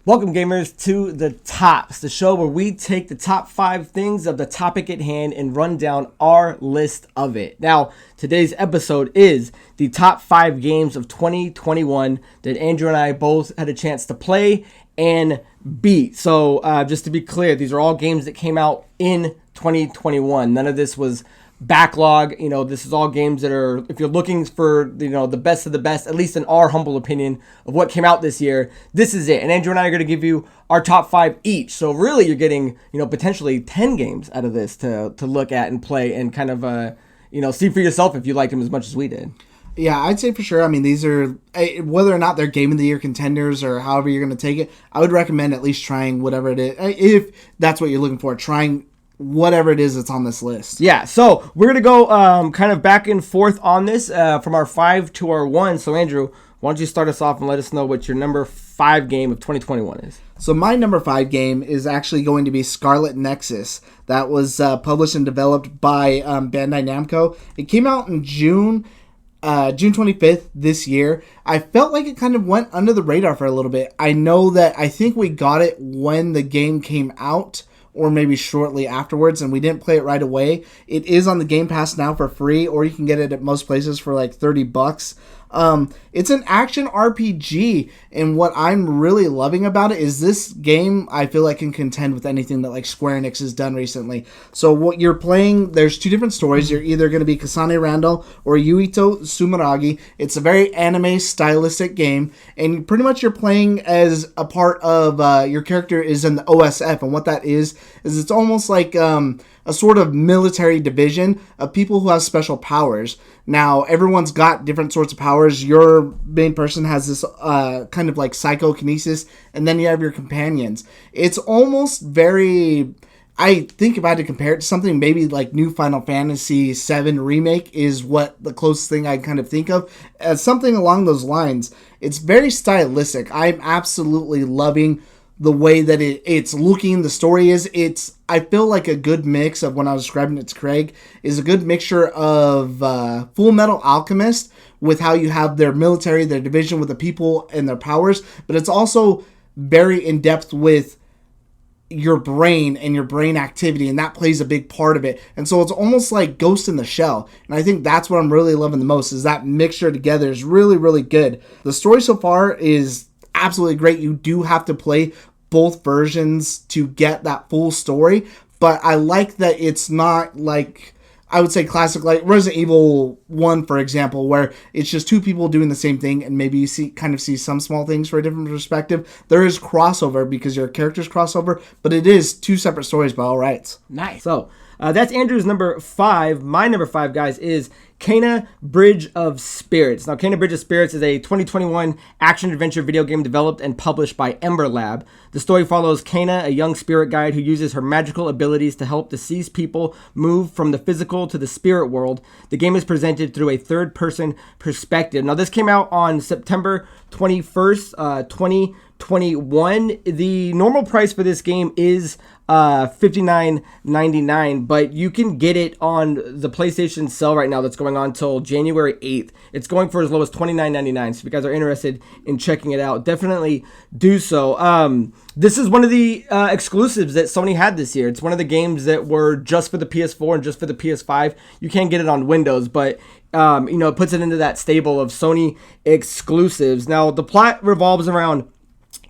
Welcome, gamers, to The Tops, the show where we take the top 5 things of the topic at hand and run down our list of it. Now, today's episode is the top 5 games of 2021 that Andrew and I both had a chance to play and beat. So, just to be clear, these are all games that came out in 2021. None of this was backlog. This is all games that are, if you're looking for the best of the best, at least in our humble opinion of what came out this year, this is it. And Andrew and I are going to give you our top 5 each, so really you're getting potentially 10 games out of this to look at and play and kind of see for yourself if you liked them as much as we did. Yeah, I'd say for sure. I mean, these are, whether or not they're Game of the Year contenders or however you're going to take it, I would recommend at least trying whatever it is, if that's what you're looking for, trying whatever it is that's on this list. Yeah, so we're going to go kind of back and forth on this from our 5 to our 1. So, Andrew, why don't you start us off and let us know what your number 5 game of 2021 is? So my number 5 game is actually going to be Scarlet Nexus. That was published and developed by Bandai Namco. It came out in June 25th this year. I felt like it kind of went under the radar for a little bit. I think we got it when the game came out, or maybe shortly afterwards, and we didn't play it right away. It is on the Game Pass now for free, or you can get it at most places for like $30. It's an action RPG, and what I'm really loving about it is this game I feel like can contend with anything that like Square Enix has done recently. So what you're playing, there's 2 different stories. You're either going to be Kasane Randall or Yuito Sumeragi. It's a very anime stylistic game, and pretty much you're playing as a part of, your character is in the OSF, and what that is it's almost like a sort of military division of people who have special powers. Now, everyone's got different sorts of powers. Your main person has this kind of like psychokinesis, and then you have your companions. It's almost very, I think if I had to compare it to something, maybe like new Final Fantasy VII Remake is what the closest thing I kind of think of. As something along those lines. It's very stylistic. I'm absolutely loving the way that it's looking, the story is. I feel like a good mix of, when I was describing it to Craig, is a good mixture of Full Metal Alchemist with how you have their military, their division with the people and their powers, but it's also very in-depth with your brain and your brain activity, and that plays a big part of it. And so it's almost like Ghost in the Shell, and I think that's what I'm really loving the most, is that mixture together is really, really good. The story so far is absolutely great. You do have to play both versions to get that full story, but I like that it's not like, I would say, classic like Resident Evil 1, for example, where it's just 2 people doing the same thing, and maybe you see some small things for a different perspective. There is crossover because your characters crossover, but it is 2 separate stories by all rights. Nice. So that's Andrew's number 5. My number 5, guys, is Kena Bridge of Spirits. Now, Kena Bridge of Spirits is a 2021 action-adventure video game developed and published by Ember Lab. The story follows Kena, a young spirit guide who uses her magical abilities to help deceased people move from the physical to the spirit world. The game is presented through a third-person perspective. Now, this came out on September 21st, 2021. The normal price for this game is $59.99, but you can get it on the PlayStation sale right now that's going on till January 8th. It's going for as low as $29.99, so if you guys are interested in checking it out, definitely do so. This is one of the exclusives that Sony had this year. It's one of the games that were just for the PS4 and just for the PS5. You can't get it on Windows, but it puts it into that stable of Sony exclusives. Now, the plot revolves around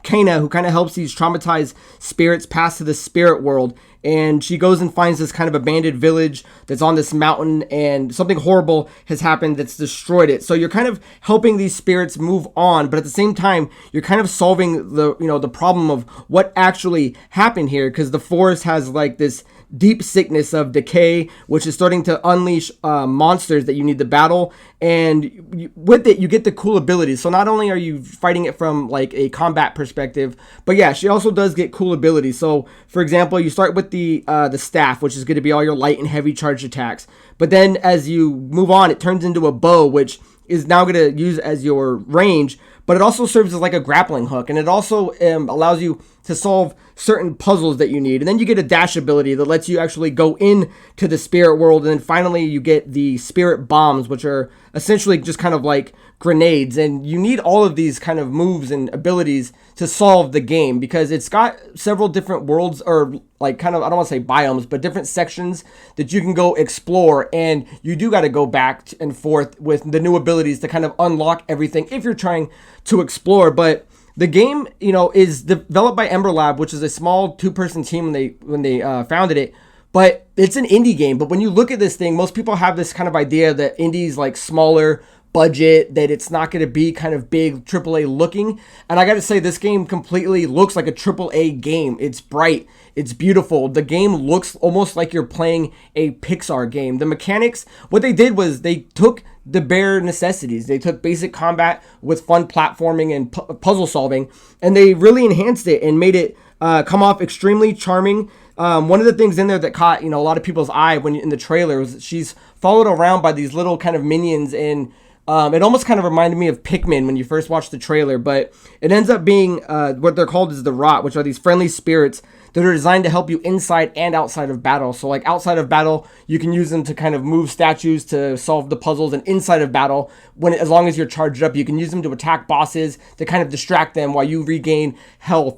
Kena, who kind of helps these traumatized spirits pass to the spirit world, and she goes and finds this kind of abandoned village that's on this mountain, and something horrible has happened that's destroyed it. So you're kind of helping these spirits move on, but at the same time you're kind of solving the problem of what actually happened here, because the forest has like this deep sickness of decay, which is starting to unleash monsters that you need to battle. And with it, you get the cool abilities. So not only are you fighting it from like a combat perspective, but yeah, she also does get cool abilities. So for example, you start with the staff, which is going to be all your light and heavy charge attacks. But then as you move on, it turns into a bow, which is now going to use as your range, but it also serves as like a grappling hook, and it also allows you to solve certain puzzles that you need. And then you get a dash ability that lets you actually go into the spirit world, and then finally you get the spirit bombs, which are essentially just kind of like grenades, and you need all of these kind of moves and abilities to solve the game, because it's got several different worlds, or like kind of, I don't want to say biomes, but different sections that you can go explore, and you do got to go back and forth with the new abilities to kind of unlock everything if you're trying to explore. But the game, is developed by Ember Lab, which is a small 2-person team when they founded it. But it's an indie game. But when you look at this thing, most people have this kind of idea that indie's like smaller budget, that it's not going to be kind of big AAA looking. And I got to say, this game completely looks like a AAA game. It's bright. It's beautiful. The game looks almost like you're playing a Pixar game. The mechanics, what they did was they took the bare necessities. They took basic combat with fun platforming and puzzle solving, and they really enhanced it and made it come off extremely charming. One of the things in there that caught, a lot of people's eye when in the trailer was she's followed around by these little kind of minions, and it almost kind of reminded me of Pikmin when you first watched the trailer, but it ends up being what they're called is the Rot, which are these friendly spirits that are designed to help you inside and outside of battle. So like outside of battle, you can use them to kind of move statues to solve the puzzles, and inside of battle, as long as you're charged up, you can use them to attack bosses to kind of distract them while you regain health.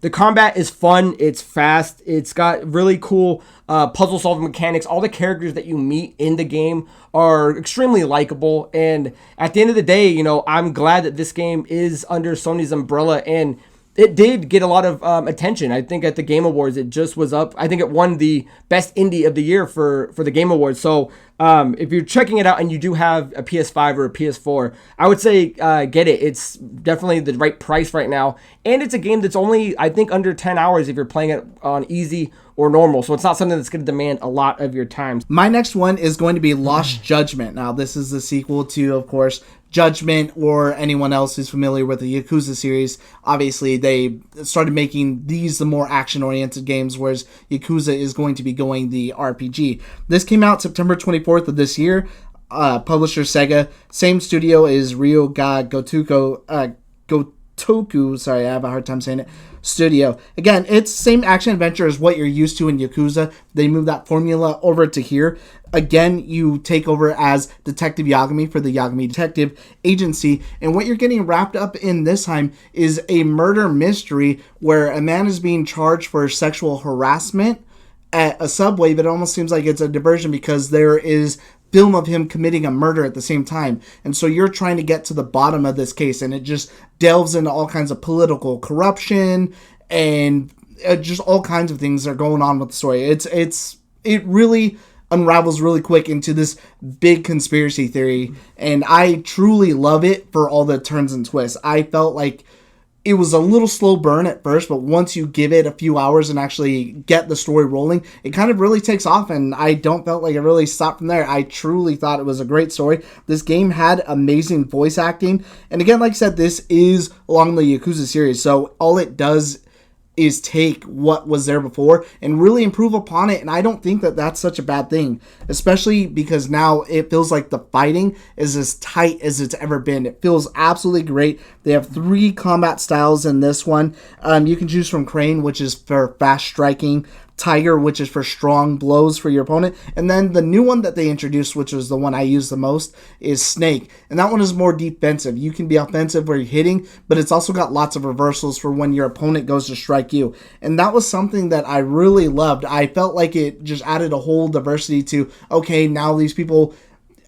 The combat is fun. It's fast. It's got really cool puzzle solving mechanics. All the characters that you meet in the game are extremely likable. And at the end of the day, I'm glad that this game is under Sony's umbrella, and it did get a lot of attention. I think at the Game Awards, it just was up. I think it won the best indie of the year for the Game Awards. So if you're checking it out and you do have a PS5 or a PS4, I would say get it. It's definitely the right price right now. And it's a game that's only, I think, under 10 hours if you're playing it on easy or normal. So it's not something that's going to demand a lot of your time. My next one is going to be Lost Judgment. Now, this is the sequel to, of course, Judgment, or anyone else who's familiar with the Yakuza series. Obviously, they started making these the more action-oriented games, whereas Yakuza is going to be going the RPG. This came out September 24th of this year. Publisher Sega. Same studio as Gotoku, sorry, I have a hard time saying it, studio. Again, it's same action adventure as what you're used to in Yakuza. They move that formula over to here. Again, you take over as Detective Yagami for the Yagami Detective Agency, and what you're getting wrapped up in this time is a murder mystery where a man is being charged for sexual harassment at a subway, but it almost seems like it's a diversion because there is film of him committing a murder at the same time. And so you're trying to get to the bottom of this case, and it just delves into all kinds of political corruption and just all kinds of things that are going on with the story. It really unravels really quick into this big conspiracy theory, and I truly love it for all the turns and twists. I felt like it was a little slow burn at first, but once you give it a few hours and actually get the story rolling, it kind of really takes off, and I don't felt like it really stopped from there. I truly thought it was a great story. This game had amazing voice acting, and again, like I said, this is along the Yakuza series, so all it does is take what was there before and really improve upon it, and I don't think that that's such a bad thing, especially because now it feels like the fighting is as tight as it's ever been. It feels absolutely great. They have 3 combat styles in this one. You can choose from Crane, which is for fast striking, Tiger, which is for strong blows for your opponent, and then the new one that they introduced, which was the one I use the most, is Snake, and that one is more defensive. You can be offensive where you're hitting, but it's also got lots of reversals for when your opponent goes to strike you, and that was something that I really loved. I felt like it just added a whole diversity to, okay, now these people,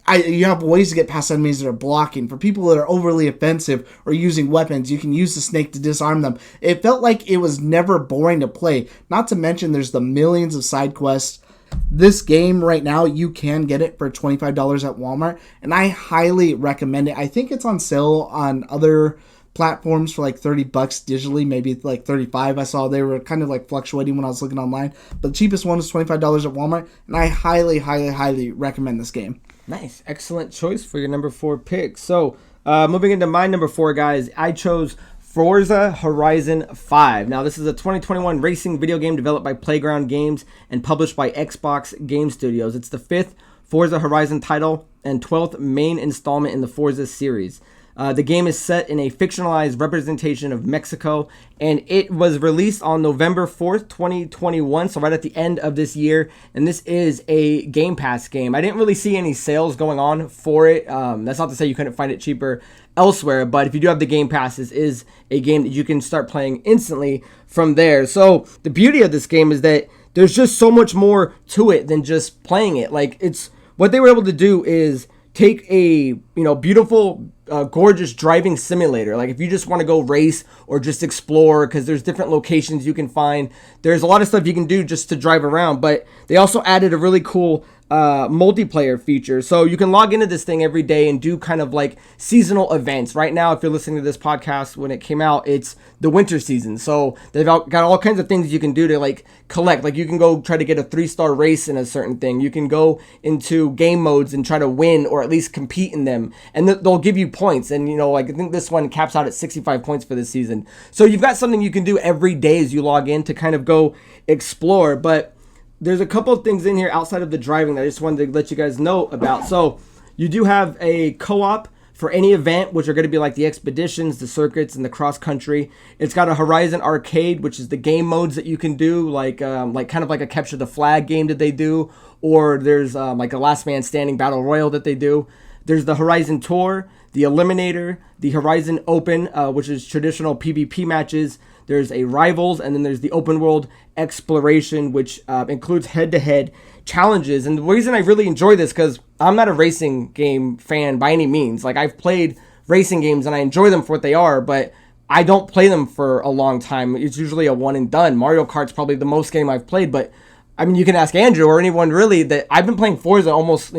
you have ways to get past enemies that are blocking. For people that are overly offensive or using weapons, you can use the snake to disarm them. It felt like it was never boring to play. Not to mention there's the millions of side quests. This game right now, you can get it for $25 at Walmart, and I highly recommend it. I think it's on sale on other platforms for like $30 digitally, maybe like $35. I saw they were kind of like fluctuating when I was looking online, but the cheapest one is $25 at Walmart, and I highly, highly, highly recommend this game. Nice. Excellent choice for your number 4 pick. So, moving into my number 4, guys, I chose Forza Horizon 5. Now, this is a 2021 racing video game developed by Playground Games and published by Xbox Game Studios. It's the 5th Forza Horizon title and 12th main installment in the Forza series. The game is set in a fictionalized representation of Mexico, and it was released on November 4th, 2021, so right at the end of this year, and this is a Game Pass game. I didn't really see any sales going on for it. That's not to say you couldn't find it cheaper elsewhere, but if you do have the Game Pass, this is a game that you can start playing instantly from there. So the beauty of this game is that there's just so much more to it than just playing it. Like, it's what they were able to do is take a beautiful, gorgeous driving simulator. Like, if you just want to go race or just explore, because there's different locations you can find. There's a lot of stuff you can do just to drive around, but they also added a really cool multiplayer feature. So you can log into this thing every day and do kind of like seasonal events. Right now, if you're listening to this podcast when it came out, it's the winter season. So they've got all kinds of things you can do to like collect. Like, you can go try to get a 3-star race in a certain thing. You can go into game modes and try to win or at least compete in them. And they'll give you points. And, like, I think this one caps out at 65 points for this season. So you've got something you can do every day as you log in to kind of go explore. But there's a couple of things in here outside of the driving that I just wanted to let you guys know about. So you do have a co-op for any event, which are going to be like the expeditions, the circuits, and the cross country. It's got a Horizon Arcade, which is the game modes that you can do, like kind of like a capture the flag game that they do, or there's like a last man standing battle royal that they do. There's the Horizon Tour, the Eliminator, the Horizon Open, which is traditional PvP matches. There's a Rivals, and then there's the Open World Exploration, which includes head-to-head challenges. And the reason I really enjoy this, because I'm not a racing game fan by any means. Like, I've played racing games, and I enjoy them for what they are, but I don't play them for a long time. It's usually a one and done. Mario Kart's probably the most game I've played, but I mean, you can ask Andrew or anyone really that I've been playing Forza almost,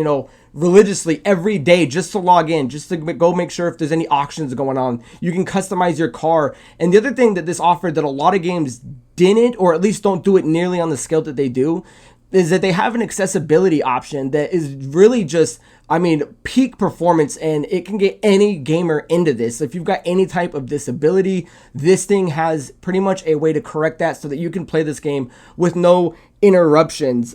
religiously every day just to log in, just to go make sure if there's any auctions going on. You can customize your car. And the other thing that this offered that a lot of games didn't, or at least don't do it nearly on the scale that they do, is that they have an accessibility option that is really just, peak performance, and it can get any gamer into this. If you've got any type of disability, this thing has pretty much a way to correct that so that you can play this game with no interruptions.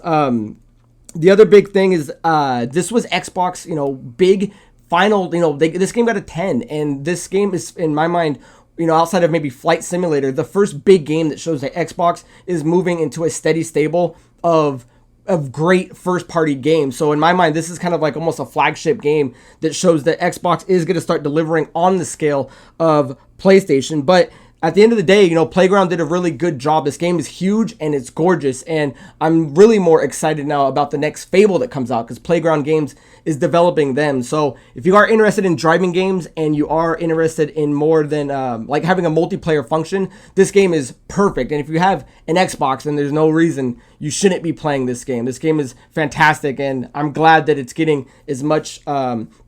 The other big thing is this was Xbox, big final, this game got a 10, and this game is, in my mind, outside of maybe Flight Simulator, the first big game that shows that Xbox is moving into a steady stable of great first-party games. So in my mind, this is kind of like almost a flagship game that shows that Xbox is going to start delivering on the scale of PlayStation. But at the end of the day, Playground did a really good job. This game is huge and it's gorgeous, and I'm really more excited now about the next Fable that comes out because Playground Games is developing them. So if you are interested in driving games and you are interested in more than like having a multiplayer function, this game is perfect. And if you have an Xbox, then there's no reason you shouldn't be playing this game. This game is fantastic, and I'm glad that it's getting as much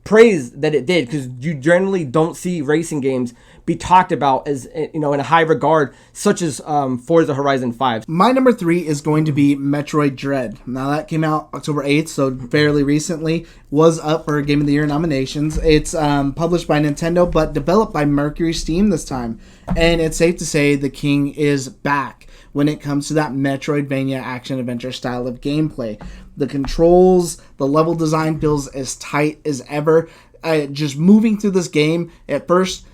praise that it did, because you generally don't see racing games be talked about as in a high regard, such as Forza Horizon 5. My number 3 is going to be Metroid Dread. Now, that came out October 8th, so fairly recently. Was up for Game of the Year nominations. It's published by Nintendo, but developed by Mercury Steam this time. And it's safe to say the king is back when it comes to that Metroidvania action-adventure style of gameplay. The controls, the level design feels as tight as ever. Just moving through this game, at first,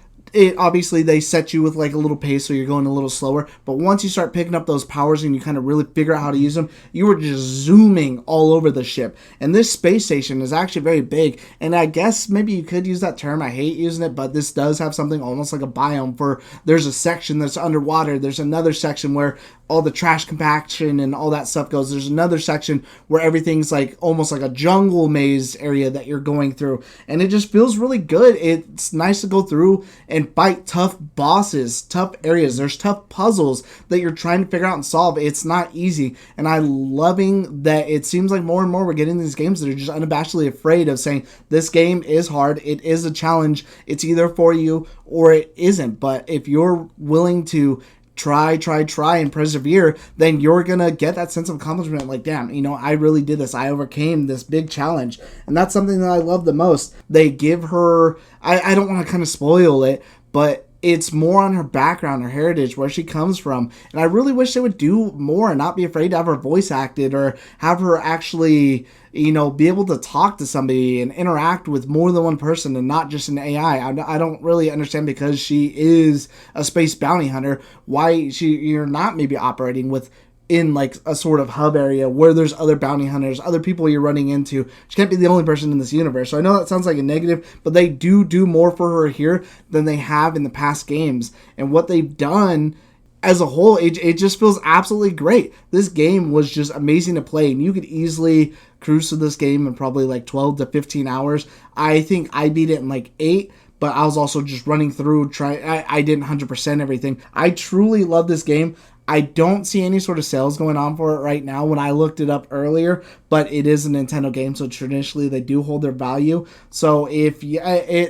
obviously they set you with like a little pace, so you're going a little slower, but once you start picking up those powers and you kind of really figure out how to use them, you were just zooming all over the ship. And this space station is actually very big, and I guess maybe you could use that term, I hate using it, but this does have something almost like a biome. For there's a section that's underwater, there's another section where all the trash compaction and all that stuff goes, there's another section where everything's like almost like a jungle maze area that you're going through, and it just feels really good. It's nice to go through and fight tough bosses, tough areas. There's tough puzzles that you're trying to figure out and solve. It's not easy, and I'm loving that it seems like more and more we're getting these games that are just unabashedly afraid of saying this game is hard, it is a challenge, it's either for you or it isn't. But if you're willing to try and persevere, then you're gonna get that sense of accomplishment, like, damn, I really did this, I overcame this big challenge. And that's something that I love the most. They give her, I don't want to kind of spoil it, but it's more on her background, her heritage, where she comes from. And I really wish they would do more and not be afraid to have her voice acted or have her actually, be able to talk to somebody and interact with more than one person and not just an AI. I don't really understand, because she is a space bounty hunter, why you're not maybe operating in like a sort of hub area where there's other bounty hunters, other people you're running into. She can't be the only person in this universe. So I know that sounds like a negative, but they do more for her here than they have in the past games. And what they've done as a whole, it just feels absolutely great. This game was just amazing to play, and you could easily cruise through this game in probably like 12 to 15 hours. I think I beat it in like 8, but I was also just running through, I didn't 100% everything. I truly love this game. I don't see any sort of sales going on for it right now when I looked it up earlier, but it is a Nintendo game, so traditionally they do hold their value. So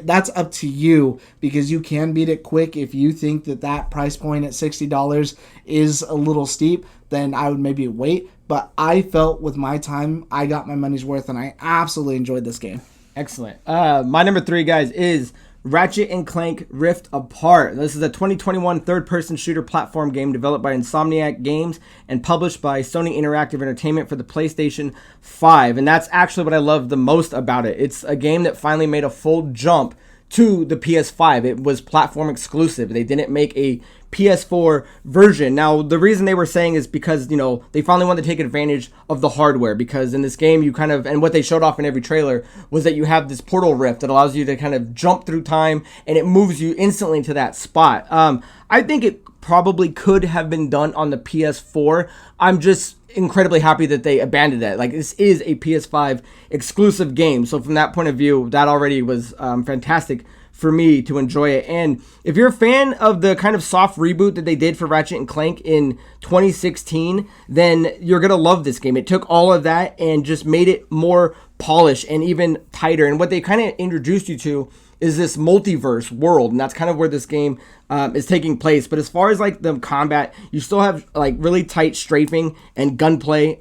that's up to you, because you can beat it quick. If you think that price point at $60 is a little steep, then I would maybe wait. But I felt with my time, I got my money's worth, and I absolutely enjoyed this game. Excellent. My number 3, guys, is Ratchet and Clank Rift Apart. This is a 2021 third-person shooter platform game developed by Insomniac Games and published by Sony Interactive Entertainment for the PlayStation 5. And that's actually what I love the most about it. It's a game that finally made a full jump to the PS5. It was platform exclusive. They didn't make a PS4 version. Now, the reason they were saying is because, they finally wanted to take advantage of the hardware, because in this game you and what they showed off in every trailer was that you have this portal rift that allows you to kind of jump through time, and it moves you instantly to that spot. I think it probably could have been done on the PS4. I'm just incredibly happy that they abandoned it. Like, this is a PS5 exclusive game, so from that point of view, that already was fantastic for me to enjoy it. And if you're a fan of the kind of soft reboot that they did for Ratchet and Clank in 2016, then you're gonna love this game. It took all of that and just made it more polished and even tighter. And what they kind of introduced you to is this multiverse world, and that's kind of where this game is taking place. But as far as like the combat, you still have like really tight strafing and gunplay.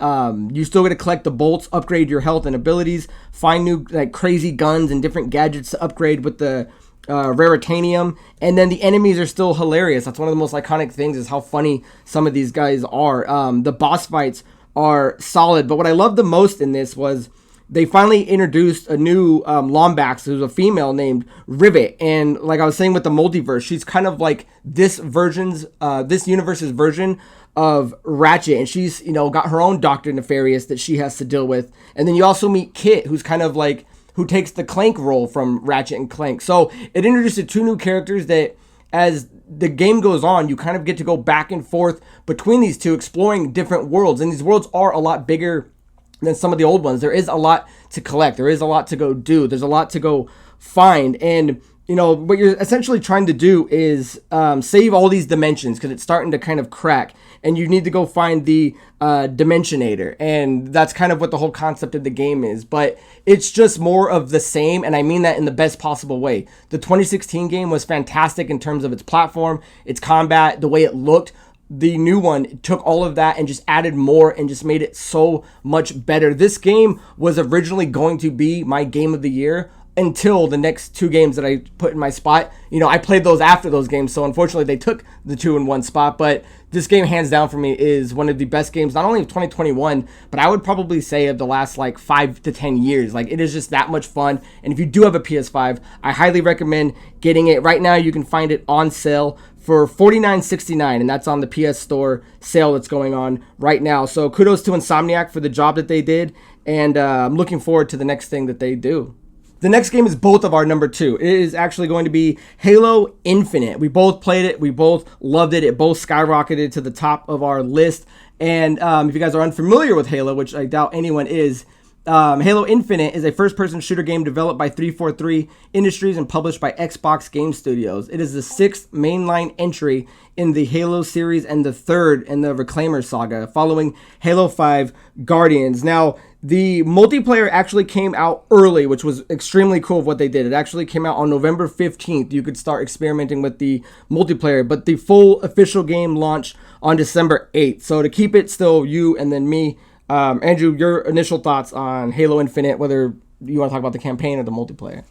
You still got to collect the bolts, upgrade your health and abilities, find new like crazy guns and different gadgets to upgrade with the Raritanium, and then the enemies are still hilarious. That's one of the most iconic things, is how funny some of these guys are. The boss fights are solid, but what I loved the most in this was they finally introduced a new Lombax, who's a female named Rivet, and like I was saying with the multiverse, she's kind of like this universe's version of Ratchet, and she's got her own Dr. Nefarious that she has to deal with. And then you also meet Kit, who's kind of like who takes the Clank role from Ratchet and Clank. So it introduced 2 new characters that, as the game goes on, you kind of get to go back and forth between these two, exploring different worlds. And these worlds are a lot bigger than some of the old ones. There is a lot to collect. There is a lot to go do. There's a lot to go find. And what you're essentially trying to do is save all these dimensions, because it's starting to kind of crack, and you need to go find the Dimensionator, and that's kind of what the whole concept of the game is. But it's just more of the same, and I mean that in the best possible way. The 2016 game was fantastic in terms of its platform, its combat, the way it looked. The new one took all of that and just added more and just made it so much better. This game was originally going to be my game of the year until the next 2 games that I put in my spot. I played those after those games, so unfortunately they took the 2 in one spot. But this game, hands down for me, is one of the best games, not only of 2021, but I would probably say of the last like 5 to 10 years. Like, it is just that much fun. And if you do have a PS5, I highly recommend getting it. Right now you can find it on sale for $49.69, and that's on the PS Store sale that's going on right now. So kudos to Insomniac for the job that they did, and I'm looking forward to the next thing that they do. The next game is both of our number 2. It is actually going to be Halo Infinite. We both played it. We both loved it. It both skyrocketed to the top of our list. And if you guys are unfamiliar with Halo, which I doubt anyone is, Halo Infinite is a first-person shooter game developed by 343 Industries and published by Xbox Game Studios. It is the 6th mainline entry in the Halo series and the 3rd in the Reclaimer saga, following Halo 5 Guardians. Now, the multiplayer actually came out early, which was extremely cool of what they did. It actually came out on November 15th. You could start experimenting with the multiplayer, but the full official game launched on December 8th. So to keep it still you and then me, Andrew, your initial thoughts on Halo Infinite, whether you want to talk about the campaign or the multiplayer.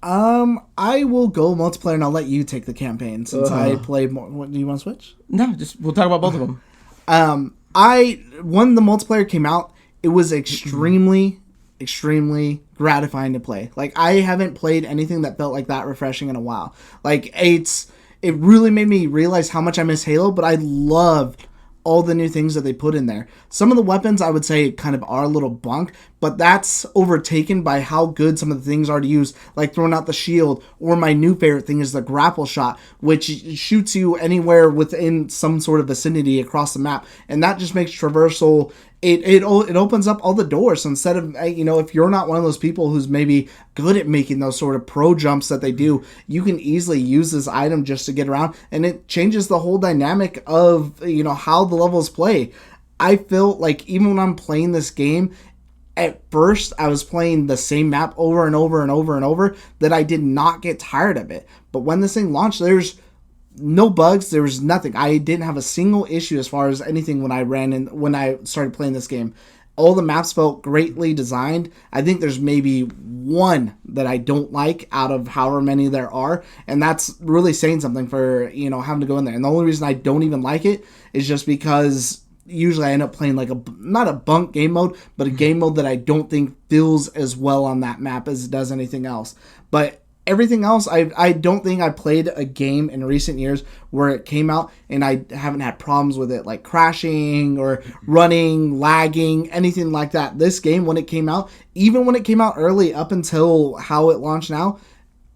I will go multiplayer, and I'll let you take the campaign since I play more. What, do you want to switch? No, we'll talk about both of them. When the multiplayer came out, it was extremely gratifying to play. Like, I haven't played anything that felt like that refreshing in a while. Like, it really made me realize how much I miss Halo, but I loved all the new things that they put in there. Some of the weapons, I would say, kind of are a little bunk, but that's overtaken by how good some of the things are to use, like throwing out the shield, or my new favorite thing is the grapple shot, which shoots you anywhere within some sort of vicinity across the map, and that just makes traversal, it opens up all the doors. So instead of, if you're not one of those people who's maybe good at making those sort of pro jumps that they do, you can easily use this item just to get around, and it changes the whole dynamic of, how the levels play. I feel like even when I'm playing this game, at first I was playing the same map over and over and over and over, that I did not get tired of it. But when this thing launched, there's no bugs, there was nothing. I didn't have a single issue as far as anything when I started playing this game. All the maps felt greatly designed. I think there's maybe one that I don't like out of however many there are, and that's really saying something for, having to go in there. And the only reason I don't even like it is just because usually I end up playing like not a bunk game mode, but a game mode that I don't think feels as well on that map as it does anything else. But everything else, I don't think I played a game in recent years where it came out and I haven't had problems with it, like crashing or running, lagging, anything like that. This game, when it came out, even when it came out early up until how it launched now,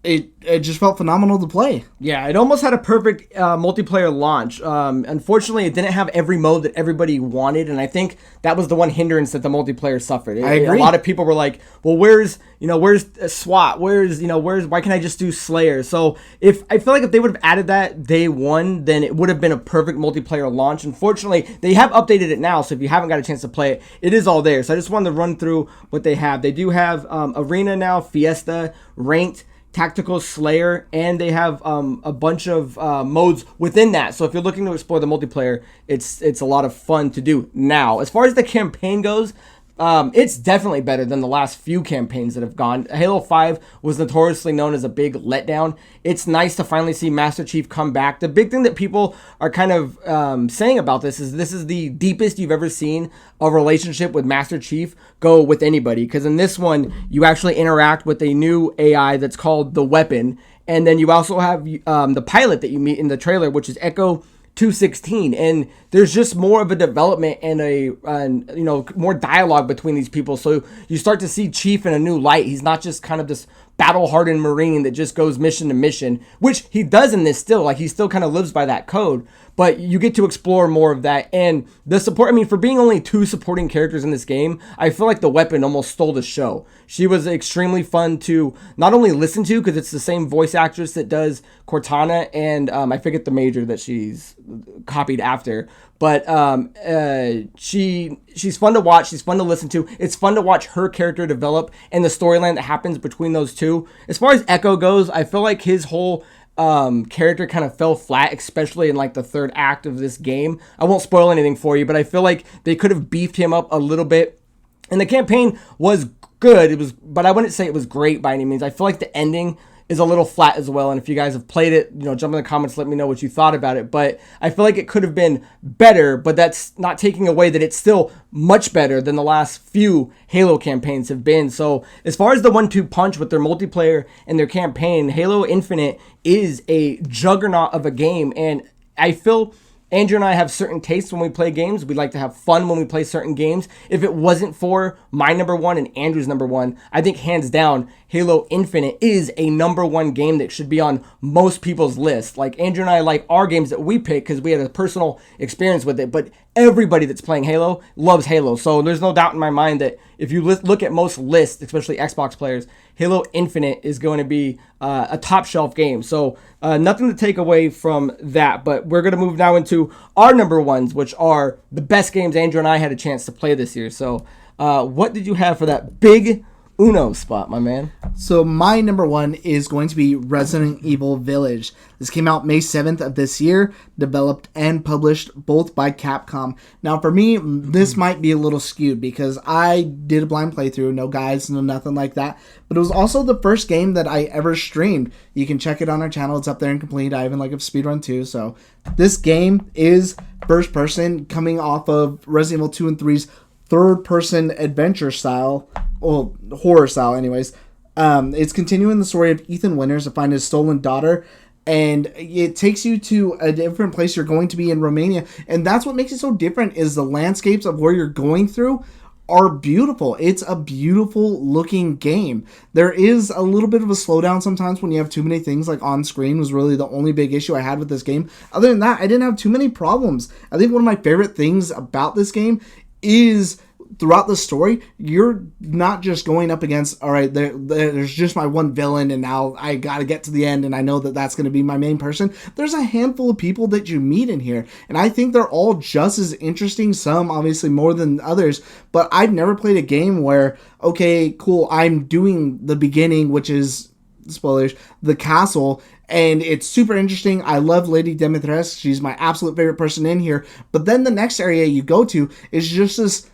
it just felt phenomenal to play. Yeah, it almost had a perfect multiplayer launch. Unfortunately, it didn't have every mode that everybody wanted, and I think that was the one hindrance that the multiplayer suffered. I agree. A lot of people were like, "Well, where's SWAT? Why can't I just do Slayer?" So I feel like if they would have added that day one, then it would have been a perfect multiplayer launch. Unfortunately, they have updated it now, so if you haven't got a chance to play it, it is all there. So I just wanted to run through what they have. They do have Arena now, Fiesta, Ranked, Tactical, Slayer, and they have a bunch of modes within that. So if you're looking to explore the multiplayer, it's a lot of fun to do now. As far as the campaign goes, it's definitely better than the last few campaigns that have gone. Halo 5 was notoriously known as a big letdown. It's nice to finally see Master Chief come back. The big thing that people are kind of saying about this is the deepest you've ever seen a relationship with Master Chief go with anybody. Because in this one, you actually interact with a new AI that's called the Weapon. And then you also have the pilot that you meet in the trailer, which is Echo 216, and there's just more of a development and more dialogue between these people. So you start to see Chief in a new light. He's not just kind of this battle-hardened Marine that just goes mission to mission, which he does in this still. Like, he still kind of lives by that code, but you get to explore more of that. And the support, I mean, for being only 2 supporting characters in this game, I feel like the Weapon almost stole the show. She was extremely fun to not only listen to, because it's the same voice actress that does Cortana, and I forget the major that she's copied after, but she's fun to watch. She's fun to listen to. It's fun to watch her character develop and the storyline that happens between those two. As far as Echo goes, I feel like his whole character kind of fell flat, especially in like the third act of this game. I won't spoil anything for you, but I feel like they could have beefed him up a little bit. And the campaign was good. But I wouldn't say it was great by any means. I feel like the ending is a little flat as well. And if you guys have played it, jump in the comments, let me know what you thought about it. But I feel like it could have been better, but that's not taking away that it's still much better than the last few Halo campaigns have been. So as far as the 1-2 punch with their multiplayer and their campaign, Halo Infinite is a juggernaut of a game. And I feel Andrew and I have certain tastes when we play games. We like to have fun when we play certain games. If it wasn't for my number one and Andrew's number one, I think hands down, Halo Infinite is a number one game that should be on most people's list. Like, Andrew and I like our games that we pick because we had a personal experience with it, but everybody that's playing Halo loves Halo. So there's no doubt in my mind that if you look at most lists, especially Xbox players, Halo Infinite is going to be a top shelf game. So nothing to take away from that, but we're going to move now into our number ones, which are the best games Andrew and I had a chance to play this year. So what did you have for that big uno spot, my man? So my number one is going to be Resident Evil Village. This came out May 7th of this year, developed and published both by Capcom. Now for me, this might be a little skewed because I did a blind playthrough, no guides, no nothing like that. But it was also the first game that I ever streamed. You can check it on our channel. It's up there and complete. I even like a speedrun too. So this game is first person, coming off of Resident Evil 2 and 3's third person adventure style. Well, horror style anyways. It's continuing the story of Ethan Winters to find his stolen daughter, and it takes you to a different place. You're going to be in Romania, and that's what makes it so different, is the landscapes of where you're going through are beautiful. It's a beautiful looking game. There is a little bit of a slowdown sometimes when you have too many things like on screen, was really the only big issue I had with this game. Other than that, I didn't have too many problems. I think one of my favorite things about this game is throughout the story, you're not just going up against, all right, there's just my one villain, and now I got to get to the end, and I know that that's going to be my main person. There's a handful of people that you meet in here, and I think they're all just as interesting, some obviously more than others, but I've never played a game where, okay, cool, I'm doing the beginning, which is, spoilers, the castle, and it's super interesting. I love Lady Dimitrescu. She's my absolute favorite person in here, but then the next area you go to is just this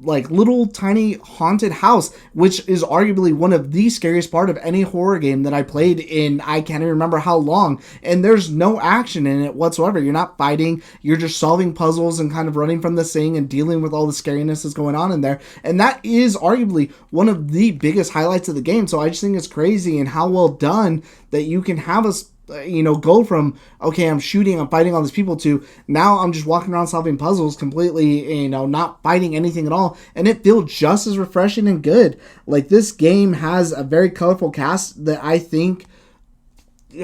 like little tiny haunted house, which is arguably one of the scariest part of any horror game that I played in I can't even remember how long, and there's no action in it whatsoever. You're not fighting, you're just solving puzzles and kind of running from this thing and dealing with all the scariness that's going on in there, and that is arguably one of the biggest highlights of the game. So I just think it's crazy and how well done that you can have us go from, okay, I'm shooting, I'm fighting all these people, to now I'm just walking around solving puzzles completely, not fighting anything at all, and it feels just as refreshing and good. Like, this game has a very colorful cast that I think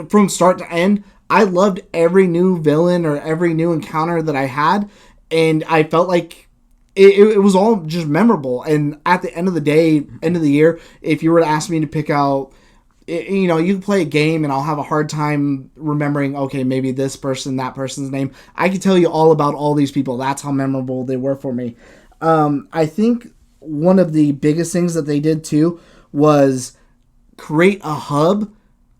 from start to end, I loved every new villain or every new encounter that I had, and I felt like it was all just memorable. And at the end of the day, end of the year, if you were to ask me to pick out, you can play a game and I'll have a hard time remembering, okay, maybe this person, that person's name. I can tell you all about all these people. That's how memorable they were for me. I think one of the biggest things that they did too was create a hub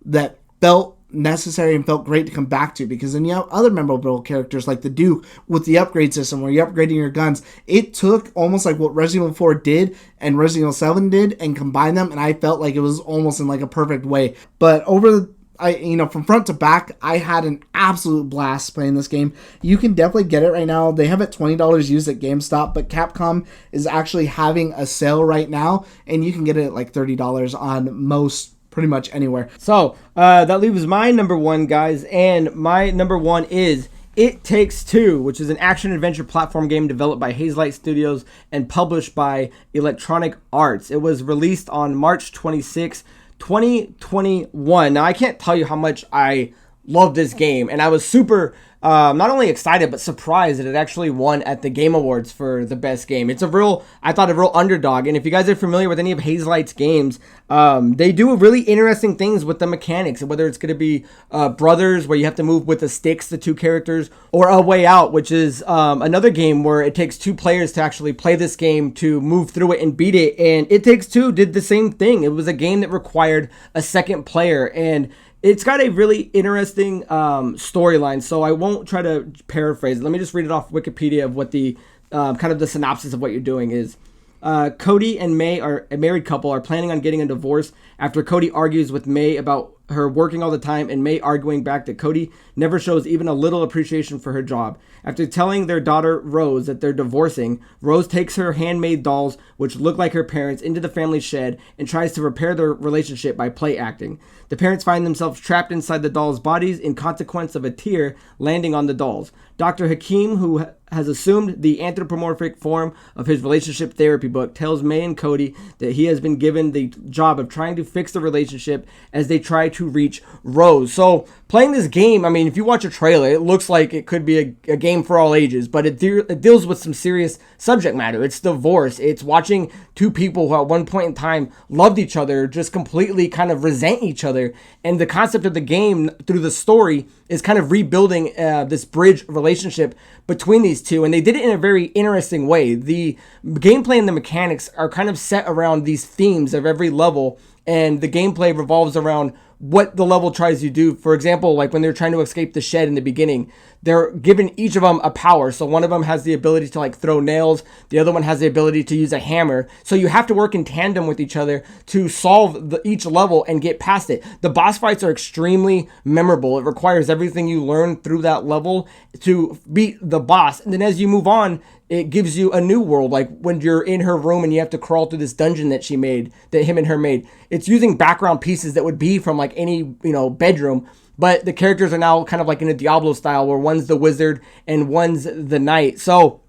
that felt necessary and felt great to come back to, because then you have other memorable characters like the Duke with the upgrade system where you're upgrading your guns. It took almost like what Resident Evil 4 did and Resident Evil 7 did and combined them, and I felt like it was almost in like a perfect way. But from front to back, I had an absolute blast playing this game. You can definitely get it right now. They have it $20 used at GameStop, but Capcom is actually having a sale right now, and you can get it at like $30 on most pretty much anywhere. So that leaves my number one, guys, and my number one is It Takes Two, which is an action-adventure platform game developed by Hazelight Studios and published by Electronic Arts. It was released on March 26, 2021. Now, I can't tell you how much I love this game, and I was super not only excited but surprised that it actually won at the Game Awards for the best game. It's a real underdog, and if you guys are familiar with any of Hazelight's games, they do really interesting things with the mechanics, whether it's going to be Brothers, where you have to move with the sticks, the two characters, or A Way Out, which is another game where it takes two players to actually play this game to move through it and beat it, and It Takes Two did the same thing. It was a game that required a second player, and it's got a really interesting storyline, so I won't try to paraphrase it. Let me just read it off Wikipedia of what the kind of the synopsis of what you're doing is. Cody and May, are a married couple, are planning on getting a divorce after Cody argues with May about her working all the time, and May arguing back that Cody never shows even a little appreciation for her job. After telling their daughter Rose that they're divorcing, Rose takes her handmade dolls, which look like her parents, into the family shed and tries to repair their relationship by play acting. The parents find themselves trapped inside the dolls' bodies in consequence of a tear landing on the dolls. Dr. Hakim, who has assumed the anthropomorphic form of his relationship therapy book, tells May and Cody that he has been given the job of trying to fix the relationship as they try to to reach Rose. So playing this game, I mean, if you watch a trailer, it looks like it could be a game for all ages, but it deals with some serious subject matter. It's divorce. It's watching two people who at one point in time loved each other just completely kind of resent each other. And the concept of the game through the story is kind of rebuilding this bridge relationship between these two. And they did it in a very interesting way. The gameplay and the mechanics are kind of set around these themes of every level, and the gameplay revolves around what the level tries to do. For example, like when they're trying to escape the shed in the beginning, they're giving each of them a power. So one of them has the ability to like throw nails. The other one has the ability to use a hammer. So you have to work in tandem with each other to solve each level and get past it. The boss fights are extremely memorable. It requires everything you learn through that level to beat the boss. And then as you move on, it gives you a new world. Like when you're in her room and you have to crawl through this dungeon that she made, that him and her made. It's using background pieces that would be from like any, bedroom. But the characters are now kind of like in a Diablo style where one's the wizard and one's the knight. So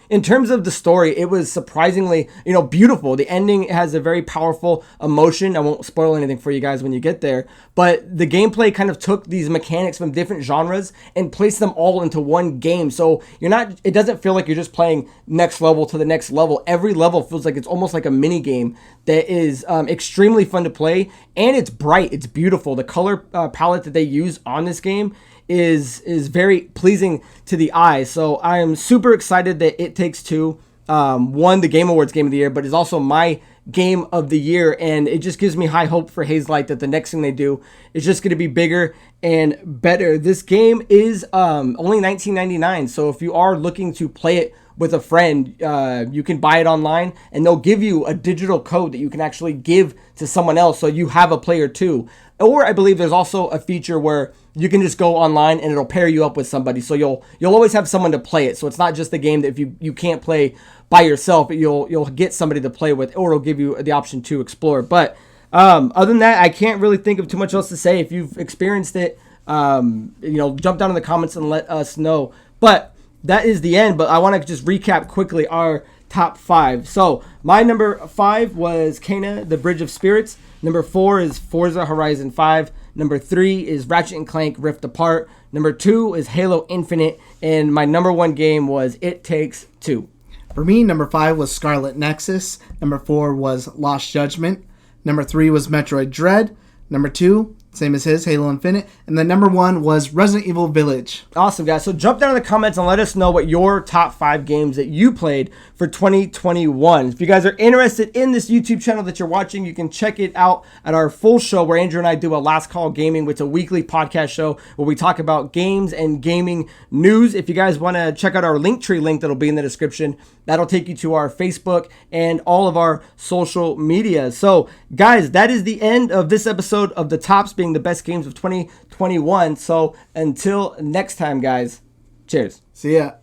in terms of the story, it was surprisingly, beautiful. The ending has a very powerful emotion. I won't spoil anything for you guys when you get there, but the gameplay kind of took these mechanics from different genres and placed them all into one game. So it doesn't feel like you're just playing next level to the next level. Every level feels like it's almost like a mini game that is extremely fun to play, and it's bright. It's beautiful. The color palette that they use on this game is very pleasing to the eye. So I am super excited that It Takes Two won the Game Awards Game of the Year, but is also my Game of the Year, and it just gives me high hope for Hazelight that the next thing they do is just going to be bigger and better. This game is only $19.99, so if you are looking to play it with a friend, you can buy it online, and they'll give you a digital code that you can actually give to someone else so you have a player too. Or I believe there's also a feature where you can just go online and it'll pair you up with somebody, so you'll always have someone to play it. So it's not just the game that if you can't play by yourself, but you'll get somebody to play with, or it'll give you the option to explore. But other than that, I can't really think of too much else to say. If you've experienced it, jump down in the comments and let us know. But that is the end. But I want to just recap quickly our top 5. So my number 5 was Kena, The Bridge of Spirits. Number 4 is Forza Horizon 5. Number 3 is Ratchet and Clank Rift Apart. Number 2 is Halo Infinite. And my number 1 game was It Takes Two. For me, number 5 was Scarlet Nexus. Number 4 was Lost Judgment. Number 3 was Metroid Dread. Number 2, same as his, Halo Infinite. And then number 1 was Resident Evil Village. Awesome, guys. So jump down in the comments and let us know what your top 5 games that you played for 2021. If you guys are interested in this YouTube channel that you're watching, you can check it out at our full show where Andrew and I do a Last Call Gaming, which is a weekly podcast show where we talk about games and gaming news. If you guys want to check out our Linktree link that'll be in the description, that'll take you to our Facebook and all of our social media. So, guys, that is the end of this episode of The Tops being the best games of 2021. So, until next time, guys, cheers. See ya.